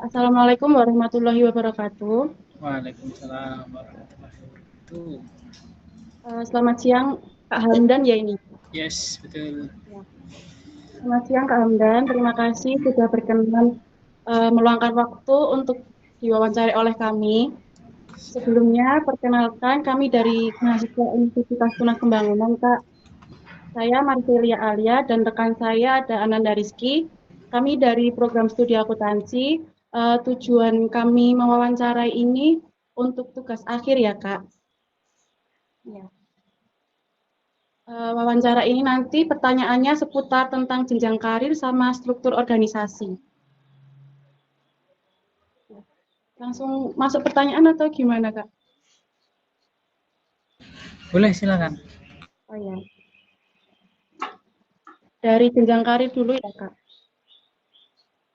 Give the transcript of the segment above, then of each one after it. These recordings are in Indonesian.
Assalamualaikum warahmatullahi wabarakatuh. Waalaikumsalam warahmatullahi wabarakatuh. Selamat siang, Kak Hamdan ya ini. Yes, betul. Ya. Selamat siang Kak Hamdan. Terima kasih sudah berkenan meluangkan waktu untuk diwawancarai oleh kami. Siap. Sebelumnya, perkenalkan kami dari mahasiswa Universitas Tunas Pembangunan, Kak. Saya Marcelia Alia dan rekan saya ada Ananda Rizky. Kami dari program studi akuntansi. Tujuan kami mewawancarai ini untuk tugas akhir ya, Kak. Ya. Wawancara ini nanti pertanyaannya seputar tentang jenjang karir sama struktur organisasi. Langsung masuk pertanyaan atau gimana, Kak? Boleh silakan. Oh ya, dari jenjang karir dulu ya, Kak.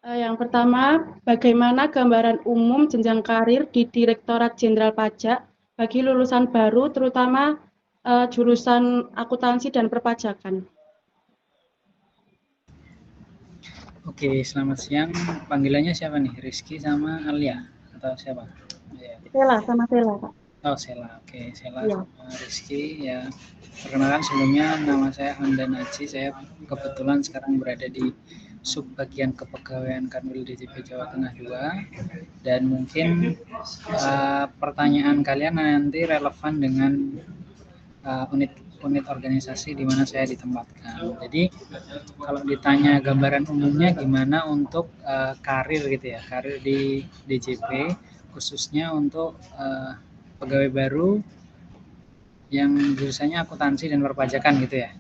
Yang pertama, bagaimana gambaran umum jenjang karir di Direktorat Jenderal Pajak bagi lulusan baru, terutama jurusan akuntansi dan perpajakan? Oke, selamat siang. Panggilannya siapa nih? Rizky sama Alia atau siapa? Ya. Sela, sama Sela, Kak. Oh, Sela. Oke, Sela Iya. sama Rizky ya. Perkenalkan sebelumnya nama saya Hamdan Aji. Saya kebetulan sekarang berada di subbagian kepegawaian Kanwil DJP Jawa Tengah 2 dan mungkin pertanyaan kalian nanti relevan dengan unit unit organisasi di mana saya ditempatkan. Jadi kalau ditanya gambaran umumnya gimana untuk karir gitu ya, karir di DJP khususnya untuk pegawai baru yang jurusannya akuntansi dan perpajakan gitu ya.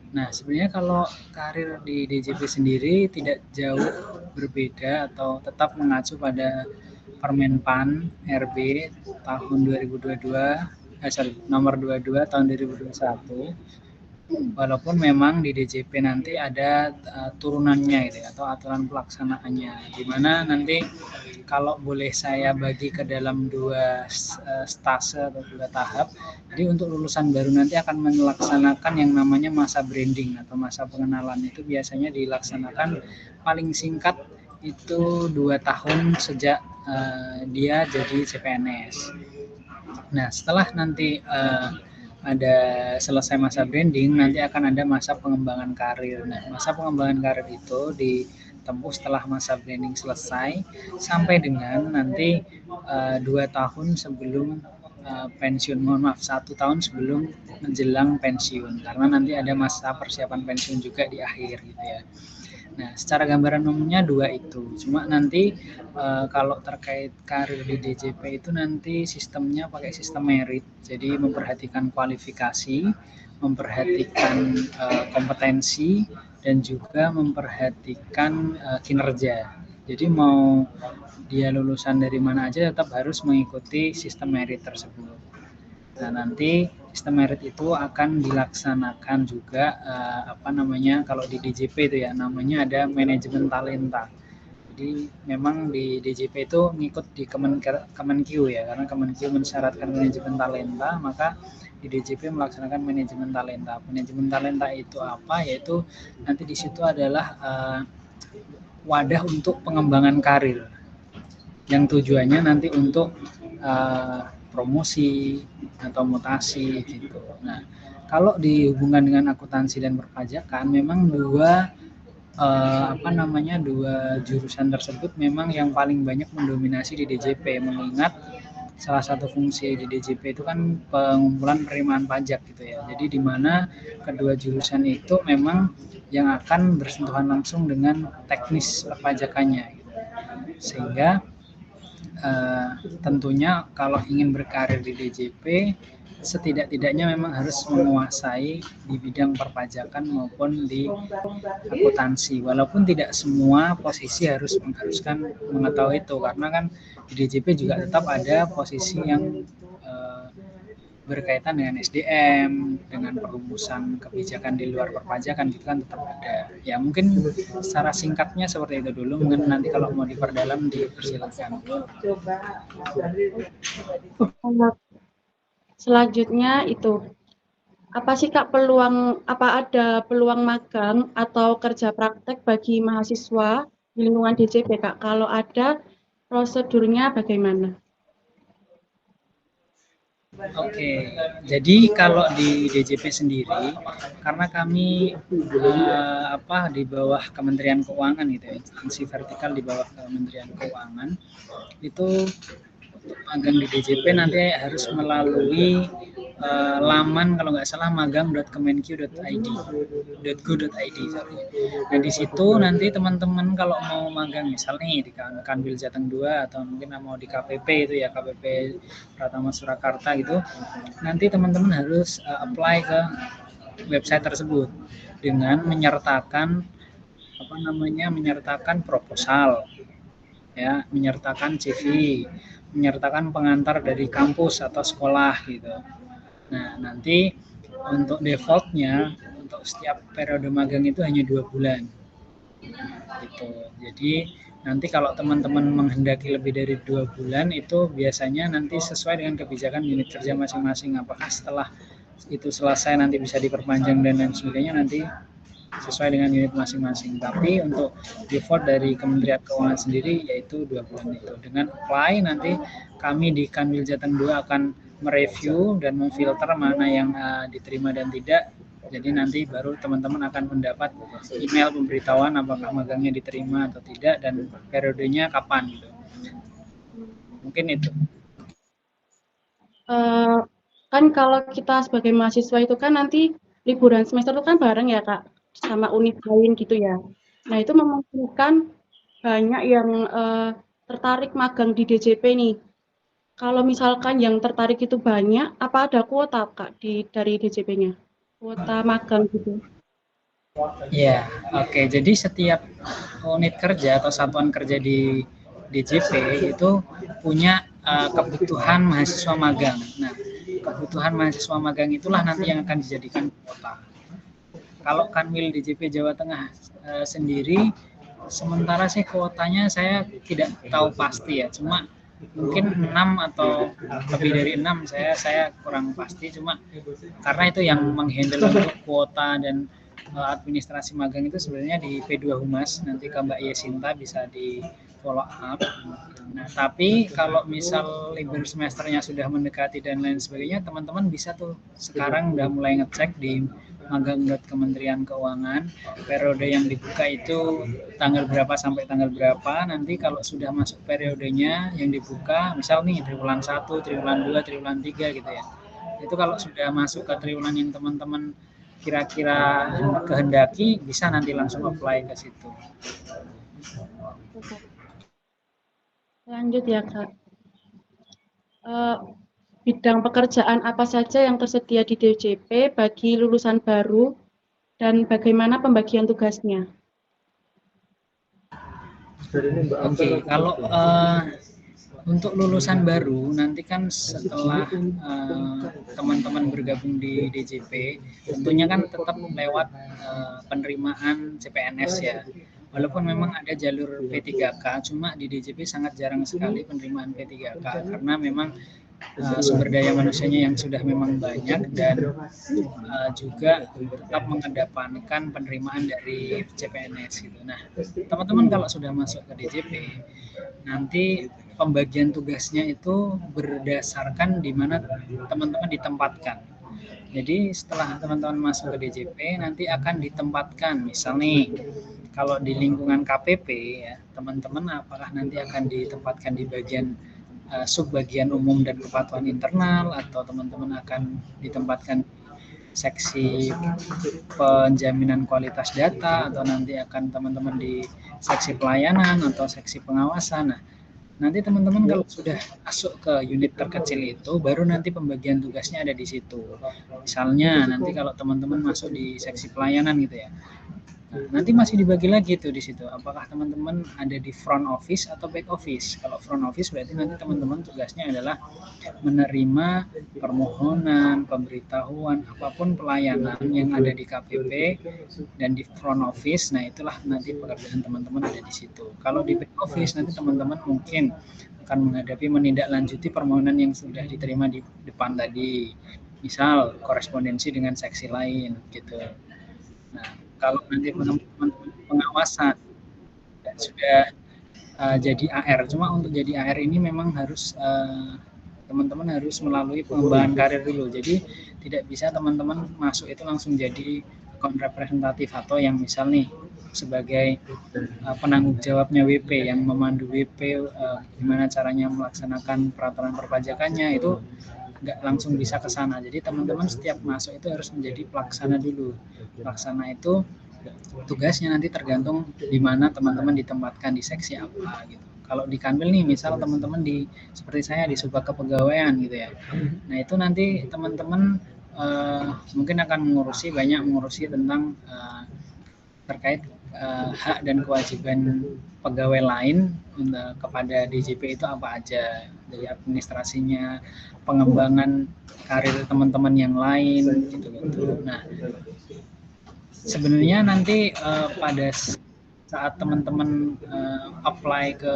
Nah, sebenarnya kalau karir di DJP sendiri tidak jauh berbeda atau tetap mengacu pada Permenpan RB tahun 2022 nomor 22 tahun 2021, walaupun memang di DJP nanti ada turunannya gitu ya, atau aturan pelaksanaannya di mana nanti kalau boleh saya bagi ke dalam dua stase atau dua tahap. Jadi untuk lulusan baru nanti akan melaksanakan yang namanya masa branding atau masa pengenalan. Itu biasanya dilaksanakan paling singkat itu 2 tahun sejak dia jadi CPNS. Nah, setelah nanti ada selesai masa branding, nanti akan ada masa pengembangan karir. Nah, masa pengembangan karir itu ditempuh setelah masa branding selesai sampai dengan nanti 2 tahun sebelum pensiun. Mohon maaf, 1 tahun sebelum menjelang pensiun, karena nanti ada masa persiapan pensiun juga di akhir gitu ya. Nah, secara gambaran umumnya dua itu. Cuma nanti kalau terkait karir di DJP itu nanti sistemnya pakai sistem merit. Jadi memperhatikan kualifikasi, memperhatikan kompetensi, dan juga memperhatikan kinerja. Jadi mau dia lulusan dari mana aja tetap harus mengikuti sistem merit tersebut. Nah, nanti sistem merit itu akan dilaksanakan juga kalau di DJP itu ya namanya ada manajemen talenta. Jadi memang di DJP itu ngikut di Kemenq ya, karena Kemenq mensyaratkan manajemen talenta, maka di DJP melaksanakan manajemen talenta. Manajemen talenta itu apa? Yaitu nanti di situ adalah wadah untuk pengembangan karir yang tujuannya nanti untuk promosi atau mutasi gitu. Nah, kalau dihubungkan dengan akuntansi dan perpajakan, memang dua jurusan tersebut memang yang paling banyak mendominasi di DJP, mengingat salah satu fungsi di DJP itu kan pengumpulan penerimaan pajak gitu ya. Jadi di mana kedua jurusan itu memang yang akan bersentuhan langsung dengan teknis perpajakannya gitu. Sehingga tentunya kalau ingin berkarir di DJP setidak-tidaknya memang harus menguasai di bidang perpajakan maupun di akuntansi, walaupun tidak semua posisi mengharuskan mengetahui itu, karena kan di DJP juga tetap ada posisi yang berkaitan dengan SDM, dengan perumusan kebijakan di luar perpajakan, itu kan tetap ada. Ya mungkin secara singkatnya seperti itu dulu, mungkin nanti kalau mau diperdalam dipersilakan. Selanjutnya itu, apa sih Kak apa ada peluang magang atau kerja praktek bagi mahasiswa di lingkungan DJP, Kak. Kalau ada prosedurnya bagaimana? Oke, jadi kalau di DJP sendiri, karena kami di bawah Kementerian Keuangan gitu ya, instansi vertikal di bawah Kementerian Keuangan, itu magang di DJP nanti harus melalui laman kalau nggak salah magang.kemenq.id, .go.id. Nah di situ nanti teman-teman kalau mau magang misal nih di Kanwil Jateng 2 atau mungkin mau di KPP itu ya, KPP Pratama Surakarta gitu, nanti teman-teman harus apply ke website tersebut dengan menyertakan proposal, ya, menyertakan CV, menyertakan pengantar dari kampus atau sekolah gitu. Nah, nanti untuk defaultnya untuk setiap periode magang itu hanya 2 bulan gitu. Jadi nanti kalau teman-teman menghendaki lebih dari 2 bulan itu biasanya nanti sesuai dengan kebijakan unit kerja masing-masing, apakah setelah itu selesai nanti bisa diperpanjang dan lain sebagainya, nanti sesuai dengan unit masing-masing. Tapi untuk default dari Kementerian Keuangan sendiri yaitu 2 bulan itu. Dengan apply nanti kami di Kanwil Jateng 2 akan mereview dan memfilter mana yang diterima dan tidak. Jadi nanti baru teman-teman akan mendapat email pemberitahuan apakah magangnya diterima atau tidak dan periodenya kapan gitu. Mungkin itu. Kan kalau kita sebagai mahasiswa itu kan nanti liburan semester itu kan bareng ya Kak, sama univ lain gitu ya. Nah itu memungkinkan banyak yang tertarik magang di DJP nih. Kalau misalkan yang tertarik itu banyak, apa ada kuota Kak dari DJP-nya? Kuota magang gitu. Ya, oke. Jadi setiap unit kerja atau satuan kerja di DJP itu punya kebutuhan mahasiswa magang. Nah, kebutuhan mahasiswa magang itulah nanti yang akan dijadikan kuota. Kalau Kanwil DJP Jawa Tengah sendiri, sementara sih kuotanya saya tidak tahu pasti ya. Cuma mungkin 6 atau lebih dari 6, saya kurang pasti, cuma karena itu yang menghandle untuk kuota dan administrasi magang itu sebenarnya di P2 Humas, nanti ke Mbak Yesinta bisa di follow up. Nah, tapi kalau misal libur semesternya sudah mendekati dan lain sebagainya, teman-teman bisa tuh sekarang udah mulai ngecek di magang.kementerian Keuangan periode yang dibuka itu tanggal berapa sampai tanggal berapa. Nanti kalau sudah masuk periodenya yang dibuka, misal nih triwulan 1, triwulan 2, triwulan 3 gitu ya, itu kalau sudah masuk ke triwulan yang teman-teman kira-kira kehendaki, bisa nanti langsung apply ke situ. Lanjut ya Kak. Bidang pekerjaan apa saja yang tersedia di DJP bagi lulusan baru dan bagaimana pembagian tugasnya? Oke, kalau untuk lulusan baru nanti kan setelah teman-teman bergabung di DJP, tentunya kan tetap lewat penerimaan CPNS ya. Walaupun memang ada jalur P3K, cuma di DJP sangat jarang sekali penerimaan P3K karena memang sumber daya manusianya yang sudah memang banyak dan juga tetap mengedepankan penerimaan dari CPNS gitu. Nah, teman-teman kalau sudah masuk ke DJP, nanti pembagian tugasnya itu berdasarkan di mana teman-teman ditempatkan. Jadi setelah teman-teman masuk ke DJP nanti akan ditempatkan, misal nih kalau di lingkungan KPP ya, teman-teman apakah nanti akan ditempatkan di bagian subbagian umum dan kepatuhan internal, atau teman-teman akan ditempatkan seksi penjaminan kualitas data, atau nanti akan teman-teman di seksi pelayanan atau seksi pengawasan. Nah, nanti teman-teman kalau sudah masuk ke unit terkecil itu, baru nanti pembagian tugasnya ada di situ. Misalnya nanti kalau teman-teman masuk di seksi pelayanan gitu ya, nanti masih dibagi lagi tuh di situ. Apakah teman-teman ada di front office atau back office? Kalau front office berarti nanti teman-teman tugasnya adalah menerima permohonan, pemberitahuan, apapun pelayanan yang ada di KPP dan di front office. Nah, itulah nanti pekerjaan teman-teman ada di situ. Kalau di back office nanti teman-teman mungkin akan menindaklanjuti permohonan yang sudah diterima di depan tadi. Misal korespondensi dengan seksi lain gitu. Nah, kalau nanti teman-teman pengawasan sudah jadi AR. Cuma untuk jadi AR ini memang harus teman-teman harus melalui pengembangan karir dulu. Jadi tidak bisa teman-teman masuk itu langsung jadi account representatif atau yang misal nih sebagai penanggung jawabnya WP yang memandu WP gimana caranya melaksanakan peraturan perpajakannya itu nggak langsung bisa ke sana. Jadi teman-teman setiap masuk itu harus menjadi pelaksana dulu. Pelaksana itu tugasnya nanti tergantung di mana teman-teman ditempatkan di seksi apa gitu. Kalau di Kanwil nih, misal teman-teman seperti saya di Subak Kepegawaian gitu ya. Nah itu nanti teman-teman mungkin akan mengurusi tentang terkait hak dan kewajiban pegawai lain kepada DJP itu apa aja, dari administrasinya, pengembangan karir teman-teman yang lain gitu. Nah sebenarnya nanti pada saat teman-teman apply ke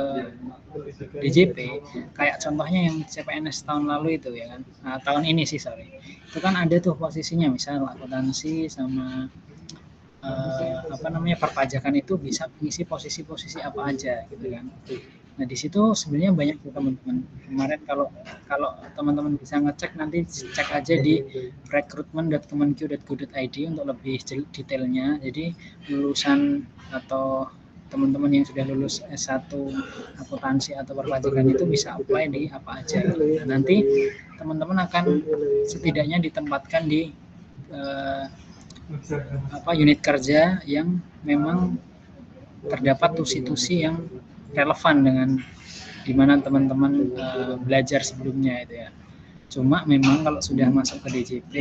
DJP, kayak contohnya yang CPNS tahun lalu itu ya kan, tahun ini sih itu kan ada tuh posisinya, misal akuntansi sama perpajakan itu bisa mengisi posisi-posisi apa aja gitu kan. Nah di situ sebenarnya banyak teman-teman. Kemarin kalau teman-teman bisa ngecek, nanti cek aja di recruitment.kemenq.go.id untuk lebih detailnya. Jadi lulusan atau teman-teman yang sudah lulus S1 akuntansi atau perpajakan itu bisa apply di apa aja. Nah, nanti teman-teman akan setidaknya ditempatkan di unit kerja yang memang terdapat tusi-tusi yang relevan dengan di mana teman-teman belajar sebelumnya itu ya. Cuma memang kalau sudah masuk ke DJP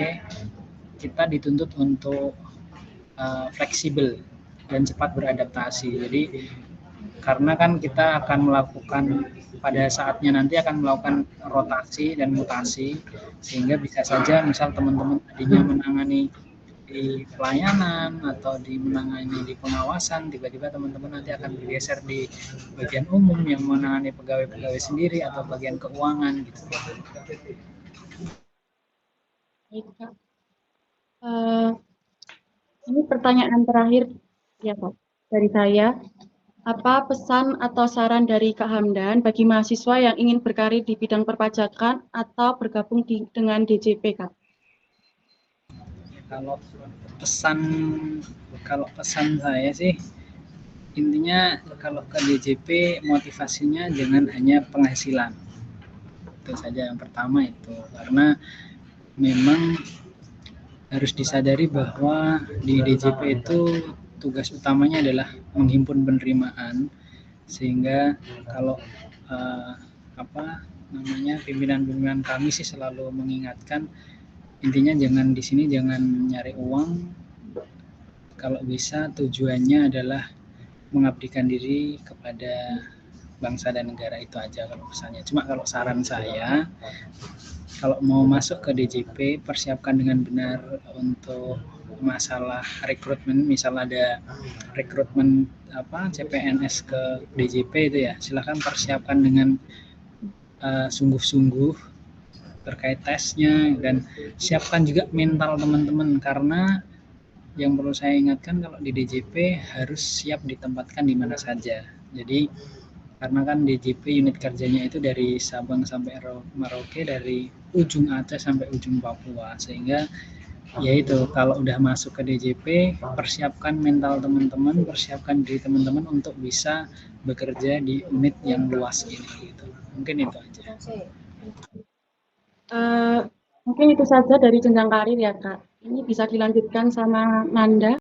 kita dituntut untuk fleksibel dan cepat beradaptasi. Jadi karena kan kita akan melakukan pada saatnya nanti akan melakukan rotasi dan mutasi, sehingga bisa saja misal teman-teman tadinya menangani di pelayanan atau menangani di pengawasan, tiba-tiba teman-teman nanti akan bergeser di bagian umum yang menangani pegawai-pegawai sendiri atau bagian keuangan gitu. Baik, Kak. Ini pertanyaan terakhir ya Pak dari saya. Apa pesan atau saran dari Kak Hamdan bagi mahasiswa yang ingin berkarir di bidang perpajakan atau bergabung dengan DJP, Kak? Kalau pesan saya sih intinya kalau ke DJP motivasinya jangan hanya penghasilan. Itu saja yang pertama itu, karena memang harus disadari bahwa di DJP itu tugas utamanya adalah menghimpun penerimaan, sehingga kalau pimpinan-pimpinan kami sih selalu mengingatkan intinya jangan di sini jangan nyari uang, kalau bisa tujuannya adalah mengabdikan diri kepada bangsa dan negara, itu aja kalau pesannya. Cuma kalau saran saya, kalau mau masuk ke DJP persiapkan dengan benar untuk masalah rekrutmen. Misal ada rekrutmen CPNS ke DJP itu ya, silakan persiapkan dengan sungguh-sungguh terkait tesnya, dan siapkan juga mental teman-teman, karena yang perlu saya ingatkan kalau di DJP harus siap ditempatkan di mana saja. Jadi karena kan DJP unit kerjanya itu dari Sabang sampai Merauke, dari ujung Aceh sampai ujung Papua, sehingga yaitu kalau udah masuk ke DJP persiapkan mental teman-teman, persiapkan diri teman-teman untuk bisa bekerja di unit yang luas ini gitu. Mungkin itu aja. Mungkin itu saja dari jenjang karir ya Kak. Ini bisa dilanjutkan sama Nanda.